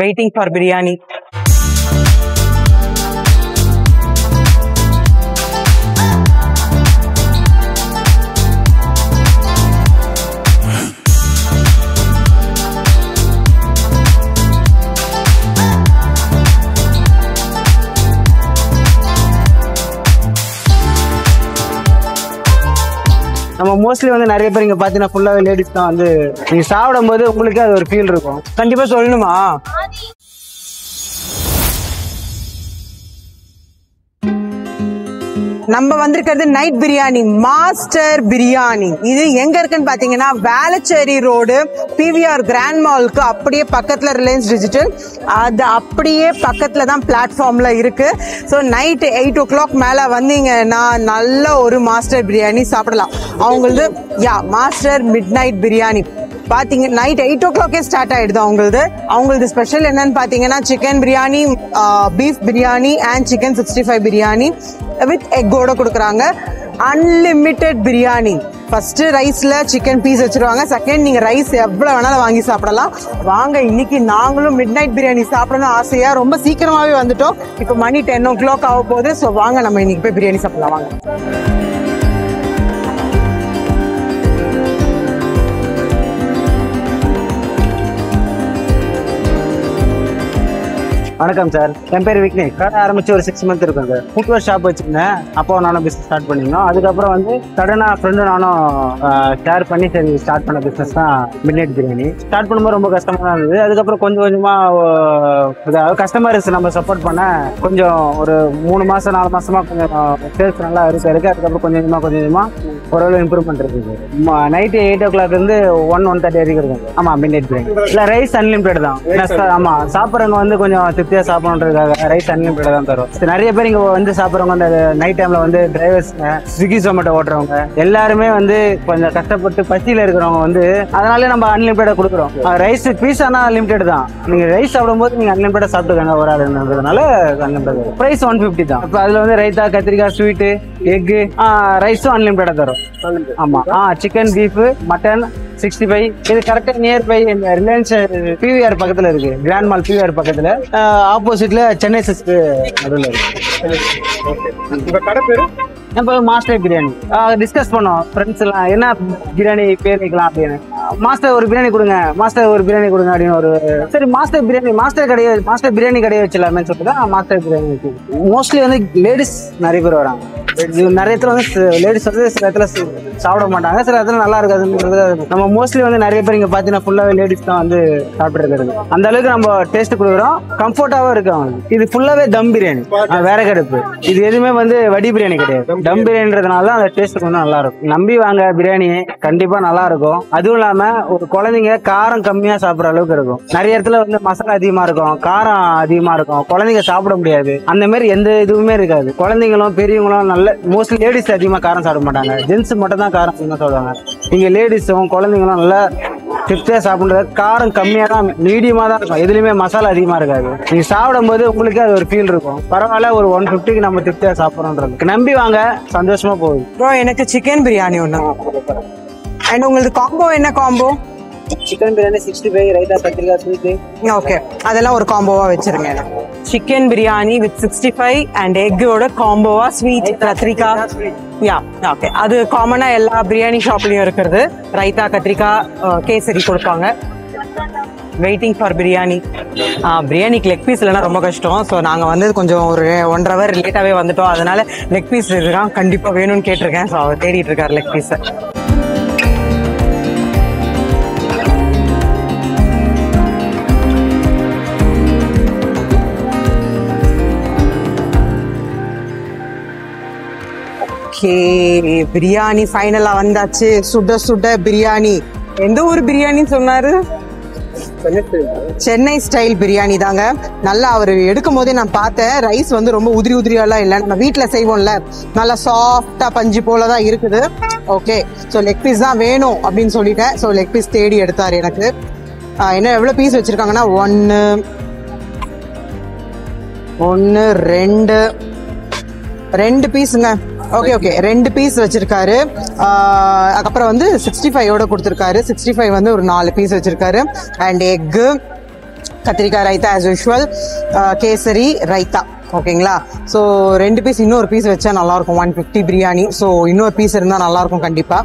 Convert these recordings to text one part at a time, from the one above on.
Waiting for biryani. நம்ம mostly வந்து நிறைய பேர் இங்க பாத்தீங்கன்னா ஃபுல்லாவே லேடிஸ் தான் வந்து நீங்க சாப்பிடும் போது உங்களுக்கு அது ஒரு ஃபீல் இருக்கும். கண்டிப்பா சொல்லணுமா? நம்ம வந்திருக்கிறது நைட் பிரியாணி, மாஸ்டர் பிரியாணி. இது எங்க இருக்குன்னு பாத்தீங்கன்னா வேளச்சேரி ரோடு பிவிஆர் கிராண்ட் மாலுக்கு அப்படியே பக்கத்துல ரிலையன்ஸ் டிஜிட்டல், அது அப்படியே பக்கத்துல தான் பிளாட்ஃபார்ம்ல இருக்கு. ஸோ நைட் 8 o'clock மேல வந்தீங்கன்னா நல்ல ஒரு மாஸ்டர் பிரியாணி சாப்பிடலாம். அவங்களது மாஸ்டர் மிட் நைட் பிரியாணி பாத்தீங்க நைட் 8 o'clock ஸ்டார்ட் ஆயிடுது. அவங்களது ஸ்பெஷல் என்னன்னு பாத்தீங்கன்னா chicken biryani, beef biryani and chicken 65 biryani with எக்கோட கொடுக்குறாங்க. அன்லிமிட்டெட் பிரியாணி. ஃபர்ஸ்ட் ரைஸ்ல சிக்கன் பீஸ் வச்சிருவாங்க, செகண்ட் நீங்க ரைஸ் எவ்வளவு வேணாலும் வாங்கி சாப்பிடலாம். வாங்க, இன்னைக்கு நாங்களும் மிட் நைட் பிரியாணி சாப்பிடணும் ஆசையா ரொம்ப சீக்கிரமாவே வந்துட்டோம். இப்போ மணி 10 o'clock ஆக போகுது. ஸோ வாங்க நம்ம இன்னைக்கு போய் பிரியாணி சாப்பிடலாம். வாங்க. வணக்கம் சார், என் பேர் விக்னேஷ். கடை ஆரம்பிச்சு ஒரு 6 months இருக்கும் சார். ஃபுட்வேர் ஷாப் வச்சிருந்தேன். அப்போ நானும் பிஸ்னஸ் ஸ்டார்ட் பண்ணியிருந்தோம். அதுக்கப்புறம் வந்து சடனா ஃப்ரெண்டு நானும் ஷேர் பண்ணி சரி ஸ்டார்ட் பண்ண பிஸ்னஸ் தான் மிட் நைட் பிரியாணி. ஸ்டார்ட் பண்ணும்போது ரொம்ப கஷ்டமா தான் இருந்தது. அதுக்கப்புறம் கொஞ்சம் கொஞ்சமா கஸ்டமர்ஸ் நம்ம சப்போர்ட் பண்ண கொஞ்சம் ஒரு 3 மாசம் 4 மாசமா கொஞ்சம் சேல்ஸ் நல்லா இருக்கு. அதுக்கப்புறம் கொஞ்சம் கொஞ்சமா ஓரளவு இம்ப்ரூவ்மெண்ட் இருக்குது. நைட்டு 8 o'clock இருந்து 1-1:30 வரைக்கும் இருக்கும். ஆமா, மிட் நைட் பிரியாணி இல்லை, ரைஸ் அன்லிமிட்டட் தான். ஆமா, சாப்பிட்றவங்க வந்து கொஞ்சம் திருப்தியா சாப்பிடணுன்றதுக்காக ரைஸ் அன்லிமிட்டட் தான் தரும். நிறைய பேர் இங்க வந்து சாப்பிட்றவங்க அந்த நைட் டைம்ல வந்து டிரைவர்ஸ், ஸ்விக்கி ஜொமேட்டோ ஓட்டுறவங்க எல்லாருமே வந்து கொஞ்சம் கஷ்டப்பட்டு பசியில இருக்கிறவங்க வந்து அதனால நம்ம அன்லிமிட்டடா கொடுக்குறோம். ரைஸ் பீஸ் ஆனா அன்லிமிட்டட் தான். நீங்க ரைஸ் சாப்பிடும் போது நீங்க அன்லிமிட்டடா சாப்பிட்டுக்காங்க ஒரு ஆளுன்றதுனால அன்லிமிட்டட். பிரைஸ் 150 தான். இப்போ அதுல வந்து ரைத்தா, கத்திரிக்காய், ஸ்வீட்டு, எக்கு, ரைஸும் அன்லிமிட்டடா தரும். ஆமா, சிக்கன், பீஃப், மட்டன், 65. இது கரெக்டா நியர் பை ரிலையன்ஸ் பிவிஆர் பக்கத்துல இருக்கு. கிராண்ட் மால் பிவிஆர் பக்கத்துல, ஆப்போசிட்ல சென்னை சிஸ்ட் நடுவில் இருக்கு. இப்போ மாஸ்டர் பிரியாணி டிஸ்கஸ் பண்ணோம் ஃப்ரெண்ட்ஸ் எல்லாம், என்ன பிரியாணி பேர் வைக்கலாம் அப்படின்னு. மாஸ்டர் ஒரு பிரியாணி கொடுங்க, மாஸ்டர் ஒரு பிரியாணி கொடுங்க அப்படின்னு ஒரு சரி மாஸ்டர் பிரியாணி கடையை வச்சிடலாமே சொல்லிட்டு தான் மாஸ்டர் பிரியாணி வச்சு. மோஸ்ட்லி வந்து லேடிஸ் நிறைய பேர் வராங்க. நிறைய இடத்துல வந்து லேடிஸ் வந்து சில இடத்துல சாப்பிட மாட்டாங்க, சில இடத்துல நல்லா இருக்காதுன்றது. நம்ம மோஸ்ட்லி வந்து நிறைய பேர் இங்க பாத்தீங்கன்னா ஃபுல்லாவே லேடிஸ் தான் வந்து சாப்பிட்டு இருக்கிறது. அந்த அளவுக்கு நம்ம டேஸ்ட் கொடுக்குறோம், கம்ஃபர்டாவும் இருக்கு அவங்களுக்கு. இது ஃபுல்லாவே தம் பிரியாணி, விறகு அடுப்பு. இது எதுவுமே வந்து வடி பிரியாணி கிடையாது. தம் பிரியாணின்றதுனால அந்த டேஸ்ட் கொஞ்சம் நல்லா இருக்கும். நம்பி வாங்க, பிரியாணி கண்டிப்பா நல்லா இருக்கும். அதுவும் இல்லாம ஒரு குழந்தைங்க காரம் கம்மியா சாப்பிடுற அளவுக்கு இருக்கும். நிறைய இடத்துல வந்து மசாலா அதிகமா இருக்கும், காரம் அதிகமா இருக்கும், குழந்தைங்க சாப்பிட முடியாது. அந்த மாதிரி எந்த இதுவுமே இருக்காது. குழந்தைங்களும் பெரியவங்களும் நல்ல மோஸ்ட்லி லேடிஸ் அதிகமா காரம் சாப்பிட மாட்டாங்க, ஜென்ஸ் மட்டும் தான் காரம் அதிகமா சாப்பிடுவாங்க. இங்க லேடிஸும் குழந்தைங்களும் நல்லா திருப்தியா சாப்பிடுறது. காரம் கம்மியா தான், மீடியமா தான் இருக்கும். எதுலயுமே மசாலா அதிகமா இருக்காது. நீங்க சாப்பிடும் போது உங்களுக்கு அது ஒரு ஃபீல் இருக்கும். பரவாயில்ல, ஒரு 150க்கு நம்ம திருப்தியா சாப்பிடறோம்ன்றது. நம்பி வாங்க, சந்தோஷமா போகுது. ப்ரோ, எனக்கு சிக்கன் பிரியாணி ஒண்ணு. அண்ட் உங்களுக்கு காம்போ என்ன காம்போ? சிக்கன் பிரியாணி 65, ரைத்தா, கத்திரிக்காய், ஸ்வீட். ஓகே, அதெல்லாம் ஒரு காம்போவா வச்சிருங்க. சிக்கன் பிரியாணி வித் 65 அண்ட் எக்கோட காம்போவா ஸ்வீட், கத்திரிக்காய். ஓகே, அது காமனா எல்லா பிரியாணி ஷாப்லயும் இருக்கிறது. ரைத்தா, கத்திரிக்காய், கேசரி கொடுப்பாங்க. Waiting for biryani. பிரியாணிக்கு லெக் பீஸ் இல்லைன்னா ரொம்ப கஷ்டம். ஸோ நாங்கள் வந்து கொஞ்சம் ஒரு 1.5 hour லேட்டாகவே வந்துட்டோம். அதனால லெக் பீஸ் இருக்கான், கண்டிப்பாக வேணும்னு கேட்டிருக்கேன். ஸோ அவர் தேடிட்டு இருக்காரு லெக் பீஸை. பிரியாணி ஃபைனலா வந்தாச்சு. சுட சுட பிரியாணி. எந்த ஊர் பிரியாணி சொன்னாரு? சென்னை ஸ்டைல் பிரியாணி தாங்க. நல்லா அவர் எடுக்கும் போதே நான் பார்த்தேன். ரைஸ் வந்து ரொம்ப உதிரியாலாம் இல்லை, நம்ம வீட்டுல செய்வோம்ல, நல்லா சாஃப்டா பஞ்சு போலதான் இருக்குது. ஓகே, ஸோ லெக் பீஸ் தான் வேணும் அப்படின்னு சொல்லிட்டேன். ஸோ லெக் பீஸ் தேடி எடுத்தாரு எனக்கு. என்ன எவ்வளவு பீஸ் வச்சிருக்காங்கன்னா 1 2 பீஸுங்க. ஓகே, 2 பீஸ் வச்சிருக்காரு. அதுக்கப்புறம் வந்து 65 கொடுத்துருக்காரு. 65 வந்து ஒரு 4 பீஸ் வச்சிருக்காரு. அண்ட் எக்கு கத்திரிக்காய் ரைத்தா ஆஸ் யூஷுவல், கேசரி ரைத்தா. ஓகேங்களா? ஸோ 2 பீஸ், இன்னொரு பீஸ் வச்சா நல்லா இருக்கும். 150 பிரியாணி. ஸோ இன்னொரு பீஸ் இருந்தா நல்லா இருக்கும் கண்டிப்பா.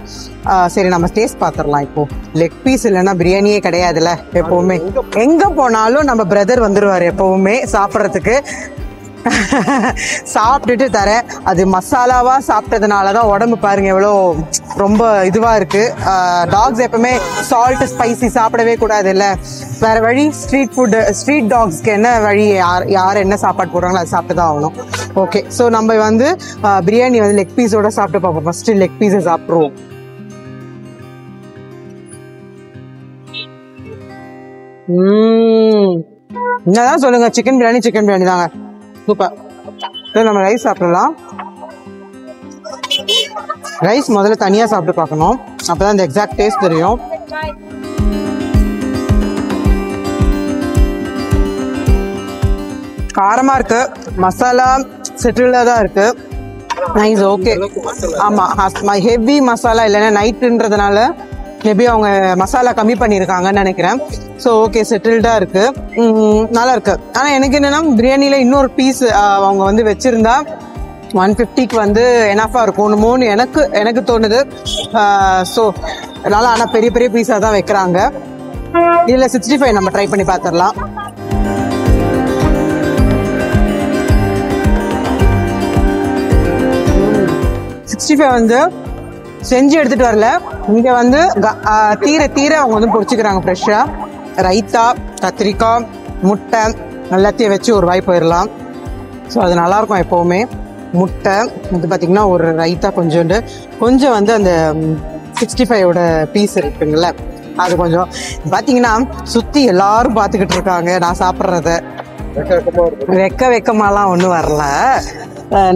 சரி, நம்ம டேஸ்ட் பாத்திரலாம். இப்போ லெக் பீஸ் இல்லைன்னா பிரியாணியே கிடையாதுல்ல. எப்பவுமே எங்க போனாலும் நம்ம பிரதர் வந்துருவாரு எப்பவுமே சாப்பிட்றதுக்கு. சாப்பிட்டுட்டு தர அது மசாலாவா சாப்பிட்டதுனாலதான் உடம்பு பாருங்க எவ்வளோ ரொம்ப இதுவா இருக்கு. டாக்ஸ் எப்பவுமே சால்ட் ஸ்பைசி சாப்பிடவே கூடாது இல்ல. வேற வழி, ஸ்ட்ரீட் ஃபுட், ஸ்ட்ரீட் டாக்ஸ்க்கு என்ன வழி, யார் என்ன சாப்பாடு போடுறாங்களோ அது சாப்பிட்டு தான் ஆகணும். ஓகே, ஸோ நம்ம வந்து பிரியாணி வந்து லெக் பீஸோட சாப்பிட்டு பார்ப்போம். ஃபர்ஸ்ட் லெக் பீஸை சாப்பிடுவோம். என்னதான் சொல்லுங்க, சிக்கன் பிரியாணி தாங்க. சூப்பர். நம்ம ரைஸ் சாப்பிடலாம். ரைஸ் முதல்ல தனியா சாப்பிட்டு பார்க்கணும், அப்பதான் இந்த எக்ஸாக்ட் டேஸ்ட் தெரியும். காரமா இருக்கு, மசாலா செட்டில்டா தான் இருக்கு. Nice, okay. ஆமா, ஹெவி மசாலா இல்லைன்னா நைட்டுன்றதுனால மேபி அவங்க மசாலா கம்மி பண்ணியிருக்காங்கன்னு நினைக்கிறேன். ஸோ ஓகே, செட்டில்டா இருக்கு, நல்லா இருக்கு. ஆனால் எனக்கு என்னன்னா பிரியாணியில இன்னொரு பீஸ் அவங்க வந்து வச்சிருந்தா 150க்கு வந்து எனஃபா இருக்கும்னு எனக்கு தோணுது. ஸோ நல்லா, ஆனால் பெரிய பெரிய பீஸா தான் வைக்கிறாங்க. இதில் 65 நம்ம ட்ரை பண்ணி பார்த்துடலாம். வந்து செஞ்சு எடுத்துட்டு வரல, இங்க வந்து தீர அவங்க வந்து பொரிச்சுக்கிறாங்க ஃப்ரெஷ்ஷா. ரைத்தா, கத்திரிக்காய், முட்டை எல்லாத்தையும் வச்சு ஒரு வாய் போயிடலாம். ஸோ அது நல்லா இருக்கும் எப்பவுமே. முட்டை இது பார்த்தீங்கன்னா ஒரு ரைத்தா, கொஞ்சம் வந்து அந்த 65ஓட பீஸ் இருக்குங்கள, அது கொஞ்சம் பார்த்தீங்கன்னா சுற்றி எல்லாரும் பார்த்துக்கிட்டு இருக்காங்க நான் சாப்பிட்றத. வெக்கமாலாம் ஒன்றும் வரல,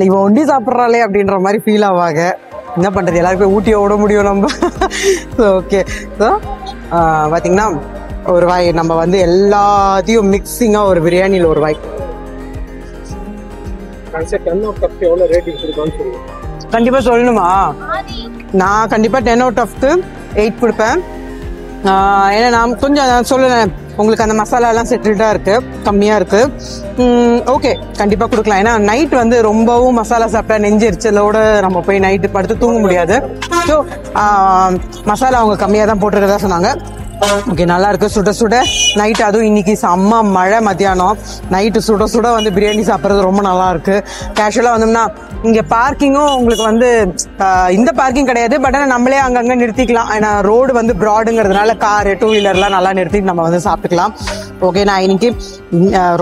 நீங்க ஒண்டி சாப்பிட்றாளே அப்படின்ற மாதிரி ஃபீல் ஆவாங்க. என்ன பண்றது, எல்லாருக்கும் போய் ஊட்டியை விட முடியும் நம்ம. ஓகே, ஸோ பார்த்தீங்கன்னா ஒரு வாய் நம்ம வந்து எல்லாத்தையும் மிக்சிங்காக ஒரு பிரியாணியில் ஒரு வாய். கண்டிப்பா சொல்லணுமா? நான் கண்டிப்பா 10 out of 8 கொடுப்பேன். ஏன்னா நான் கொஞ்சம் சொல்லுறேன், உங்களுக்கு அந்த மசாலா எல்லாம் செட்டில்டா இருக்கு, கம்மியா இருக்கு. ஓகே, கண்டிப்பா கொடுக்கலாம். ஏன்னா நைட் வந்து ரொம்பவும் மசாலா சாப்பிட்டா நெஞ்சு எரிச்சலோட நம்ம போய் நைட்டு படுத்து தூங்க முடியாது. ஸோ மசாலா அவங்க கம்மியா தான் போட்டுருக்கதா சொன்னாங்க. ஓகே, நல்லா இருக்கு. சுட சுட நைட், அதுவும் இன்னைக்கு செம்ம மழை மத்தியானம், நைட்டு சுட சுட வந்து பிரியாணி சாப்பிட்றது ரொம்ப நல்லா இருக்கு. கேஷுவலா வந்தோம்னா இங்க பார்க்கிங்கும் உங்களுக்கு வந்து இந்த பார்க்கிங் கிடையாது, பட் ஆனால் நம்மளே அங்கங்க நிறுத்திக்கலாம். ஏன்னா ரோடு வந்து ப்ராடுங்கிறதுனால காரு, 2 வீலர்லாம் நல்லா நிறுத்திட்டு நம்ம வந்து சாப்பிட்டுக்கலாம். ஓகே, நான் இன்னைக்கு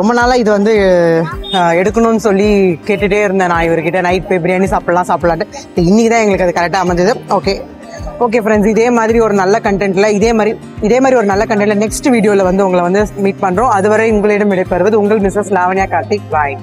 ரொம்ப நாளா இது வந்து எடுக்கணும்னு சொல்லி கேட்டுட்டே இருந்தேன் நான் இவர்கிட்ட, நைட் போய் பிரியாணி சாப்பிடலான்ட்டு. இன்னைக்கு தான் எங்களுக்கு அது கரெக்டாக அமைஞ்சது. ஓகே ஃப்ரெண்ட்ஸ், இதே மாதிரி ஒரு நல்ல கண்டென்ட்ல இதே மாதிரி ஒரு நல்ல கண்டென்ட்ல நெக்ஸ்ட் வீடியோல வந்து உங்களை வந்து மீட் பண்றோம். அதுவரை உங்களிடம் விடைபெறுவது உங்கள் மிஸ்ஸஸ் லாவண்யா கார்த்திக். பாய்.